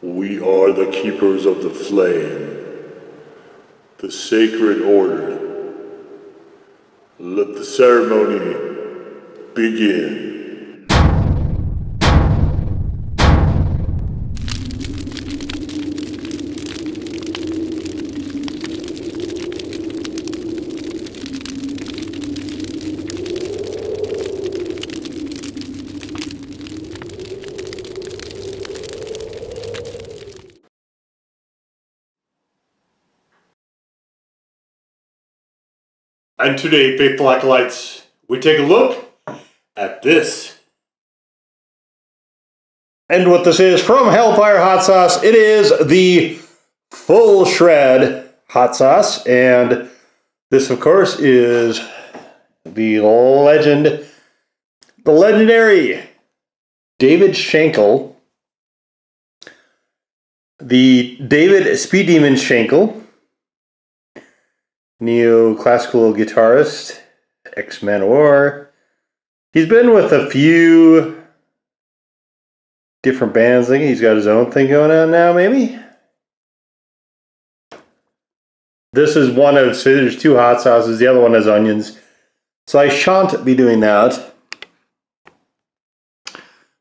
We are the keepers of the flame, the sacred order. Let the ceremony begin. And today, faithful acolytes, we take a look at this. And what this is from Hellfire hot sauce, it is the full shred hot sauce. And this, of course, is the legendary David Schenkel, the David Speed Demon Schenkel, neoclassical guitarist, ex-Manowar. He's been with a few different bands. I think he's got his own thing going on now, maybe? This is one of, so there's two hot sauces, the other one has onions. So I shan't be doing that.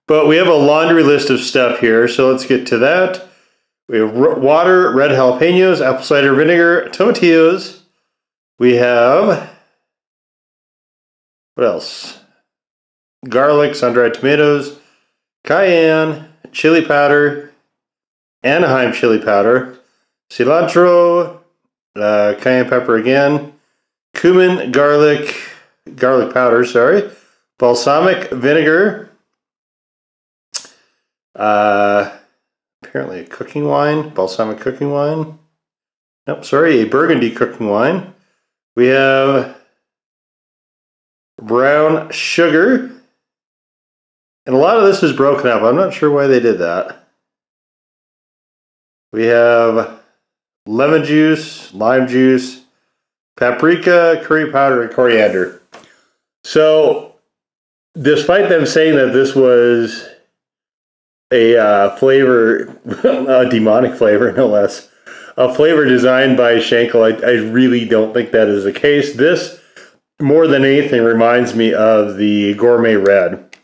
But we have a laundry list of stuff here, so let's get to that. We have water, red jalapenos, apple cider vinegar, tomatillos. We have, what else? Garlic, sun-dried tomatoes, cayenne, chili powder, Anaheim chili powder, cilantro, cayenne pepper again, cumin, garlic powder, sorry, balsamic vinegar, apparently a cooking wine, balsamic cooking wine. Nope, sorry, a burgundy cooking wine. We have brown sugar, and a lot of this is broken up. I'm not sure why they did that. We have lemon juice, lime juice, paprika, curry powder, and coriander. So, despite them saying that this was a flavor, a demonic flavor, no less, a flavor designed by Schenkel, I really don't think that is the case. This, more than anything, reminds me of the Gourmet Red.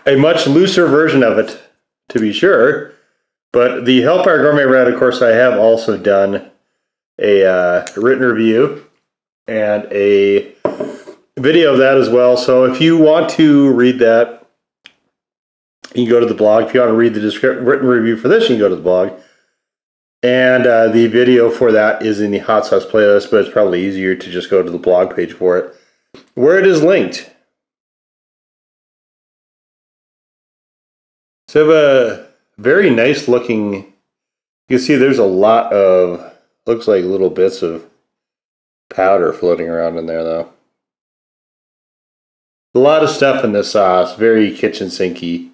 A much looser version of it, to be sure. But the Hellfire Gourmet Red, of course, I have also done a written review and a video of that as well. So if you want to read that, you can go to the blog. If you want to read the written review for this, you can go to the blog. And the video for that is in the hot sauce playlist, but it's probably easier to just go to the blog page for it, where it is linked. So I have a very nice looking, you can see there's a lot of, looks like little bits of powder floating around in there though. A lot of stuff in this sauce, very kitchen sinky.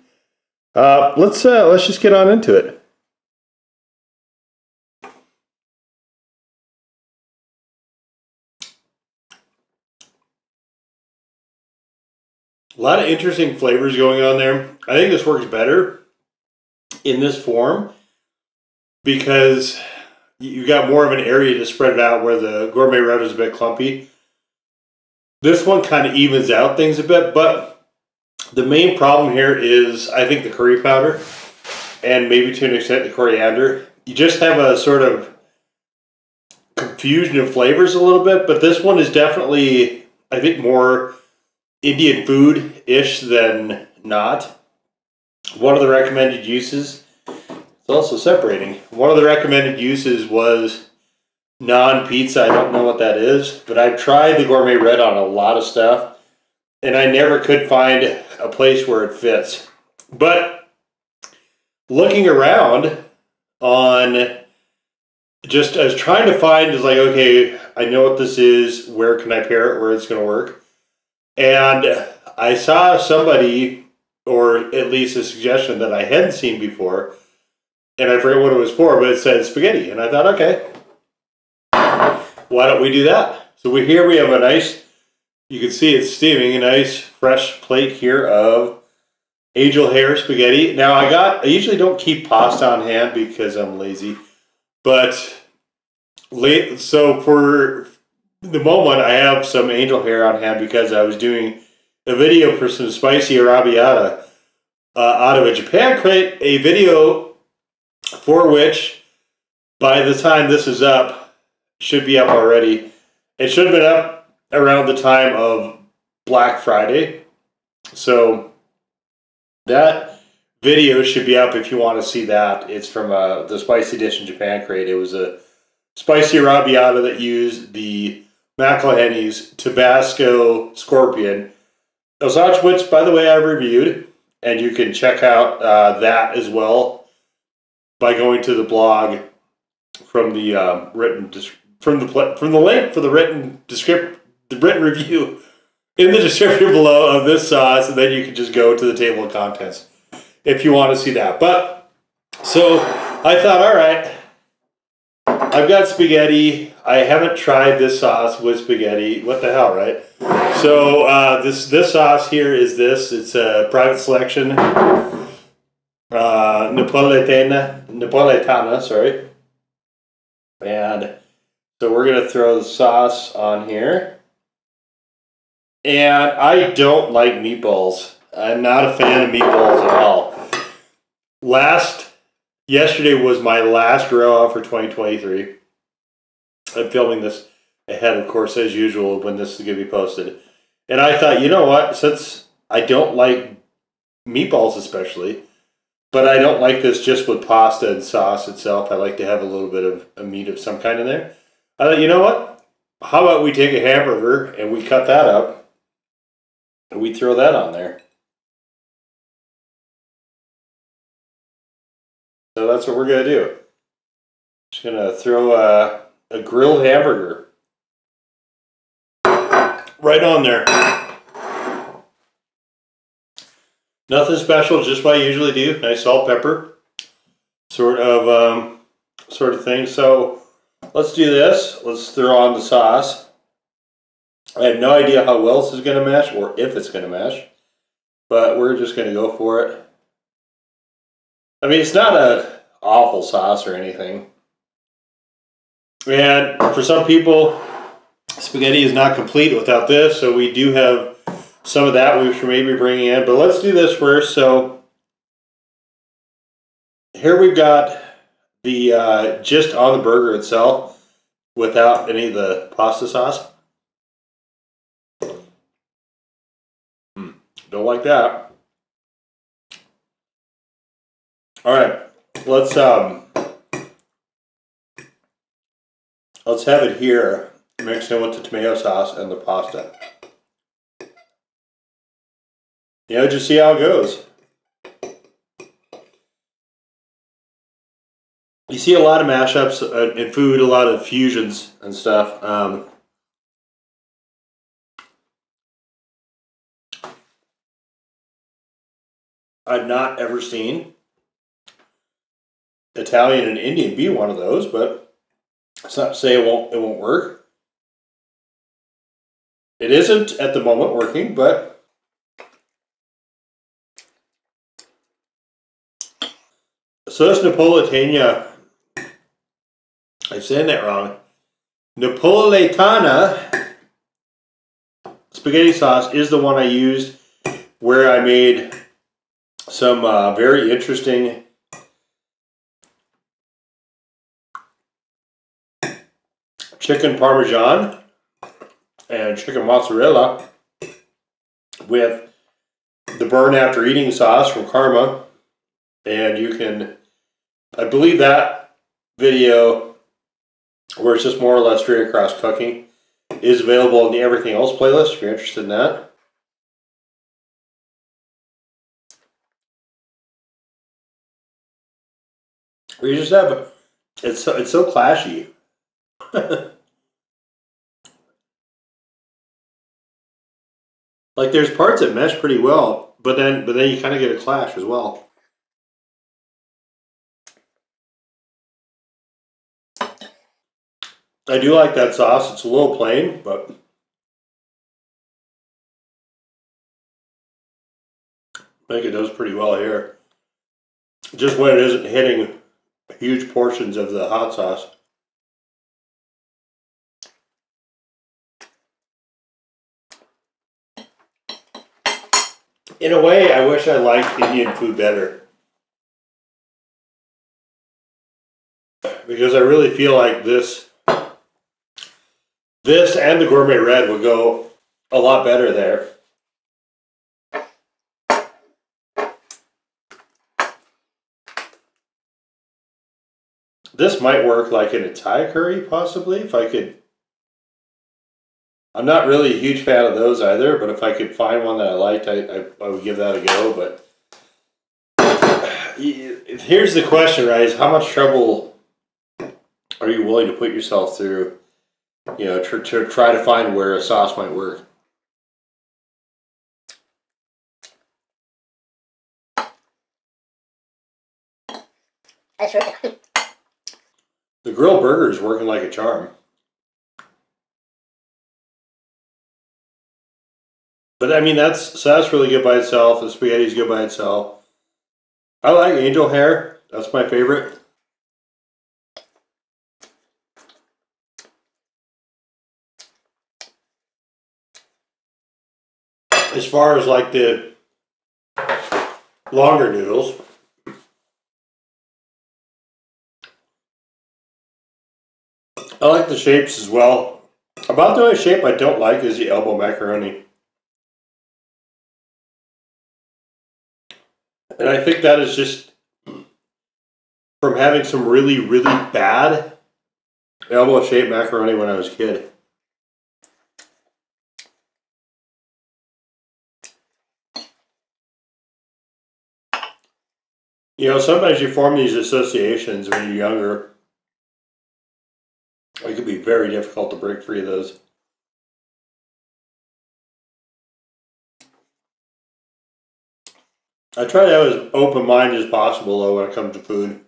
Let's just get on into it. A lot of interesting flavors going on there. I think this works better in this form because you got more of an area to spread it out, where the Gourmet Red is a bit clumpy. This one kind of evens out things a bit, but the main problem here is, I think, the curry powder and maybe to an extent the coriander. You just have a sort of confusion of flavors a little bit, but this one is definitely, I think, more Indian food-ish than not. One of the recommended uses, it's also separating. One of the recommended uses was non-pizza. I don't know what that is, but I've tried the Gourmet Red on a lot of stuff, and I never could find a place where it fits. But looking around on, just I was trying to find, is like, okay, I know what this is, where can I pair it, where it's going to work. And I saw somebody, or at least a suggestion that I hadn't seen before, and I forget what it was for, but it said spaghetti. And I thought, okay, why don't we do that? So here we have a nice, you can see it's steaming, a nice fresh plate here of angel hair spaghetti. Now I usually don't keep pasta on hand because I'm lazy, but so for the moment I have some angel hair on hand because I was doing a video for some spicy arrabbiata out of a Japan crate, a video for which by the time this is up, should be up already. It should have been up around the time of Black Friday. So that video should be up if you want to see that. It's from the Spicy Dish in Japan crate. It was a spicy arrabbiata that used the McElhenny's Tabasco Scorpion. Which, by the way, I reviewed. And you can check out that as well by going to the blog from the from the link for the written review in the description below of this sauce, and then you can just go to the table of contents if you want to see that. But so I thought, all right, I've got spaghetti. I haven't tried this sauce with spaghetti. What the hell, right? So this sauce here is this. It's a private selection, Napoletana, sorry. And so we're gonna throw the sauce on here. And I don't like meatballs. I'm not a fan of meatballs at all. Yesterday was my last grill out for 2023. I'm filming this ahead, of course, as usual, when this is going to be posted. And I thought, you know what, since I don't like meatballs especially, but I don't like this just with pasta and sauce itself. I like to have a little bit of a meat of some kind in there. I thought, you know what, how about we take a hamburger and we cut that up and we throw that on there. So that's what we're going to do. Just going to throw a grilled hamburger right on there. Nothing special, just what I usually do. Nice salt, pepper, sort of thing. So let's do this. Let's throw on the sauce. I have no idea how well this is going to mash or if it's going to mash, but we're just going to go for it. I mean, it's not an awful sauce or anything. And for some people, spaghetti is not complete without this, so we do have some of that we should maybe bring in. But let's do this first. So here we've got the just on the burger itself without any of the pasta sauce. Don't like that. All right, let's have it here mixed in with the tomato sauce and the pasta. You know, just see how it goes. You see a lot of mashups in food, a lot of fusions and stuff. I've not ever seen Italian and Indian be one of those, but it's not to say it won't work. It isn't at the moment working, but so this Napoletana, I'm saying that wrong. Napoletana spaghetti sauce is the one I used where I made some very interesting chicken parmesan and chicken mozzarella with the burn after eating sauce from Karma. And you can, I believe that video where it's just more or less straight across cooking is available in the everything else playlist if you're interested in that. Or you just have, it's so clashy. Like there's parts that mesh pretty well, but then you kind of get a clash as well. I do like that sauce. It's a little plain, but I think it does pretty well here. Just when it isn't hitting huge portions of the hot sauce. In a way, I wish I liked Indian food better. Because I really feel like this and the gourmet red would go a lot better there. This might work like in a Thai curry, possibly, if I could. I'm not really a huge fan of those either, but if I could find one that I liked, I would give that a go. But here's the question, right, is how much trouble are you willing to put yourself through, you know, to try to find where a sauce might work? That's right. The grilled burger is working like a charm. But I mean, that's really good by itself. The spaghetti's good by itself. I like angel hair. That's my favorite. As far as like the longer noodles, I like the shapes as well. About the only shape I don't like is the elbow macaroni. And I think that is just from having some really, really bad elbow-shaped macaroni when I was a kid. You know, sometimes you form these associations when you're younger. It could be very difficult to break free of those. I try to have as open mind as possible though when it comes to food.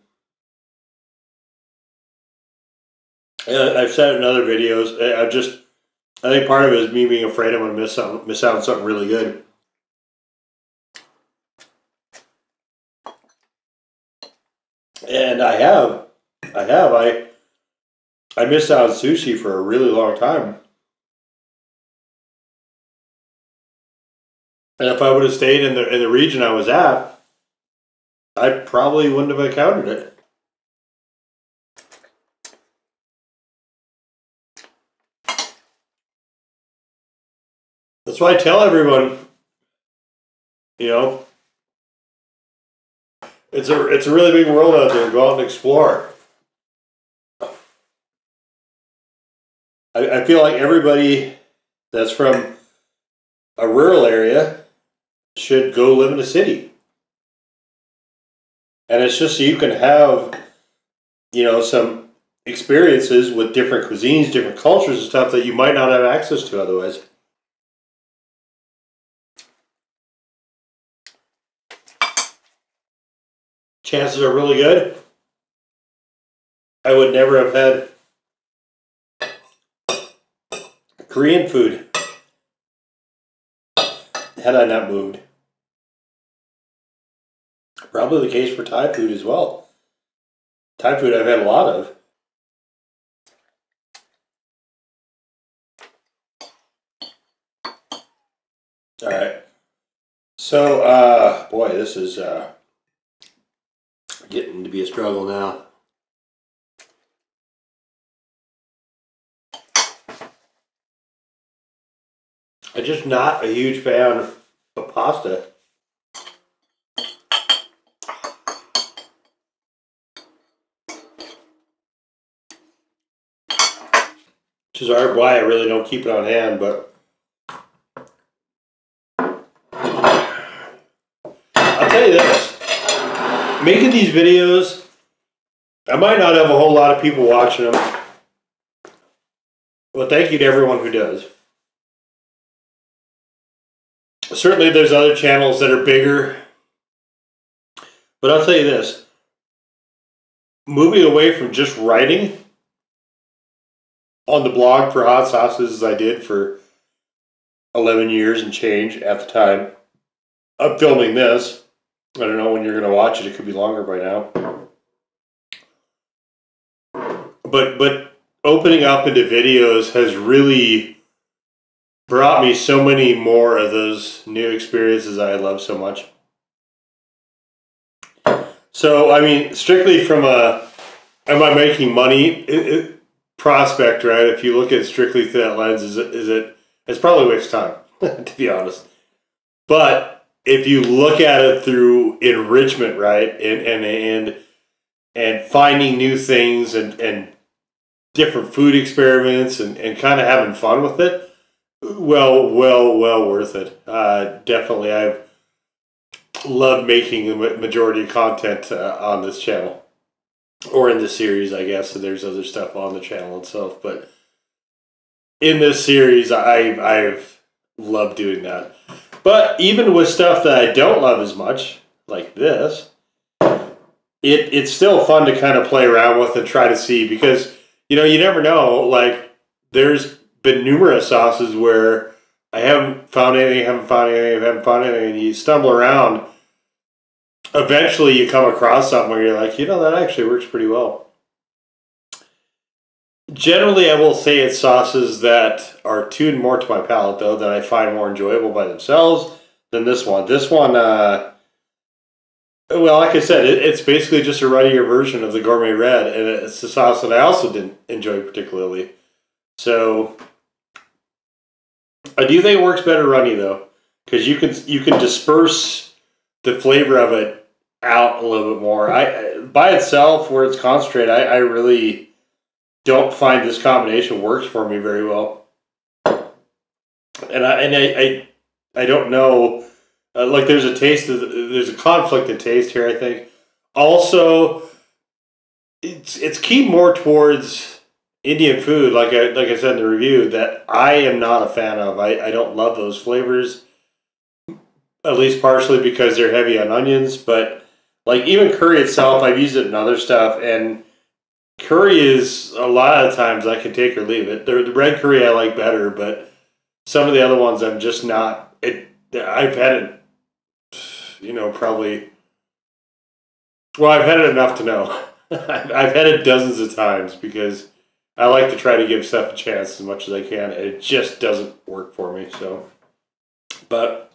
I've said it in other videos. I think part of it is me being afraid I'm going to miss out on something really good. And I have. I missed out on sushi for a really long time. And if I would have stayed in the region I was at, I probably wouldn't have encountered it. That's why I tell everyone, you know, it's a really big world out there. Go out and explore. I feel like everybody that's from a rural area should go live in a city. And it's just so you can have, you know, some experiences with different cuisines, different cultures and stuff that you might not have access to otherwise. Chances are really good I would never have had Korean food had I not moved. Probably the case for Thai food as well. Thai food I've had a lot of. Alright. So, boy, this is getting to be a struggle now. I'm just not a huge fan of pasta. Which is why I really don't keep it on hand, but I'll tell you this. Making these videos, I might not have a whole lot of people watching them. Well, thank you to everyone who does. Certainly there's other channels that are bigger. But I'll tell you this. Moving away from just writing on the blog for hot sauces as I did for 11 years and change at the time, I'm filming this. I don't know when you're going to watch it. It could be longer by now. But opening up into videos has really brought me so many more of those new experiences I love so much. So, I mean, strictly from a, am I making money prospect, right? If you look at it strictly through that lens, it's probably a waste of time, to be honest. But if you look at it through enrichment, right, and finding new things and different food experiments and kind of having fun with it, well worth it. Definitely, I've loved making the majority of content on this channel, or in this series, I guess. So there's other stuff on the channel itself, but in this series, I've loved doing that. But even with stuff that I don't love as much, like this, it's still fun to kind of play around with and try to see, because, you know, you never know. Like, there's been numerous sauces where I haven't found anything, and you stumble around. Eventually, you come across something where you're like, you know, that actually works pretty well. Generally, I will say it's sauces that are tuned more to my palate, though, that I find more enjoyable by themselves than this one. This one, well, like I said, it's basically just a runnier version of the Gourmet Red, and it's the sauce that I also didn't enjoy particularly. So, I do think it works better runny, though, because you can disperse the flavor of it out a little bit more. By itself, where it's concentrated, I really don't find this combination works for me very well. And I don't know. Like, there's a conflict in taste here, I think. Also, it's keyed more towards Indian food, like I said in the review, that I am not a fan of. I don't love those flavors, at least partially because they're heavy on onions. But like, even curry itself, I've used it in other stuff, and curry is, a lot of times, I can take or leave it. The red curry I like better, but some of the other ones I'm just not. I've had it, you know, probably. Well, I've had it enough to know. I've had it dozens of times, because I like to try to give stuff a chance as much as I can. It just doesn't work for me. So, but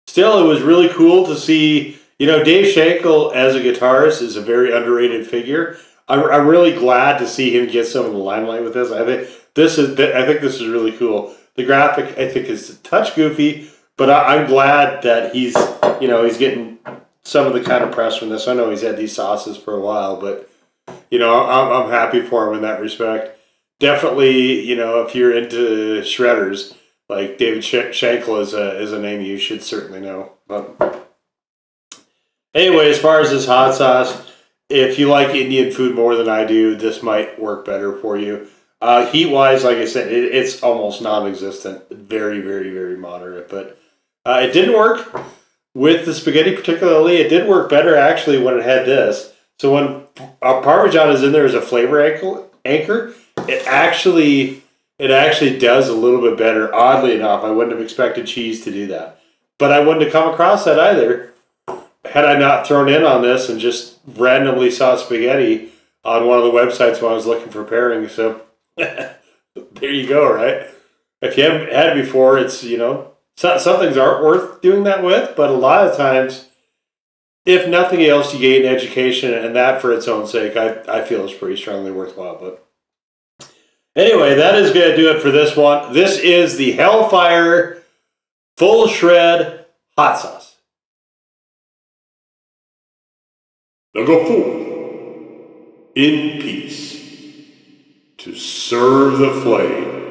still, it was really cool to see. You know, Dave Schenkel as a guitarist is a very underrated figure. I'm really glad to see him get some of the limelight with this. I think this is really cool. The graphic, I think, is a touch goofy, but I'm glad that he's getting some of the kind of press from this. I know he's had these sauces for a while, but, you know, I'm happy for him in that respect. Definitely, you know, if you're into shredders, like David Schenkel is a name you should certainly know. But anyway, as far as this hot sauce, if you like Indian food more than I do, this might work better for you. Heat-wise, like I said, it's almost non-existent. Very, very, very moderate. But it didn't work with the spaghetti particularly. It did work better, actually, when it had this. So when Parmesan is in there as a flavor anchor, it actually does a little bit better. Oddly enough, I wouldn't have expected cheese to do that. But I wouldn't have come across that either had I not thrown in on this and just randomly saw spaghetti on one of the websites when I was looking for pairings. So there you go, right? If you haven't had it before, it's, you know, some things aren't worth doing that with, but a lot of times, if nothing else, you gain education, and that for its own sake, I feel is pretty strongly worthwhile. But anyway, that is going to do it for this one. This is the Hellfire Full Shred Hot Sauce. Now go forth in peace to serve the flame.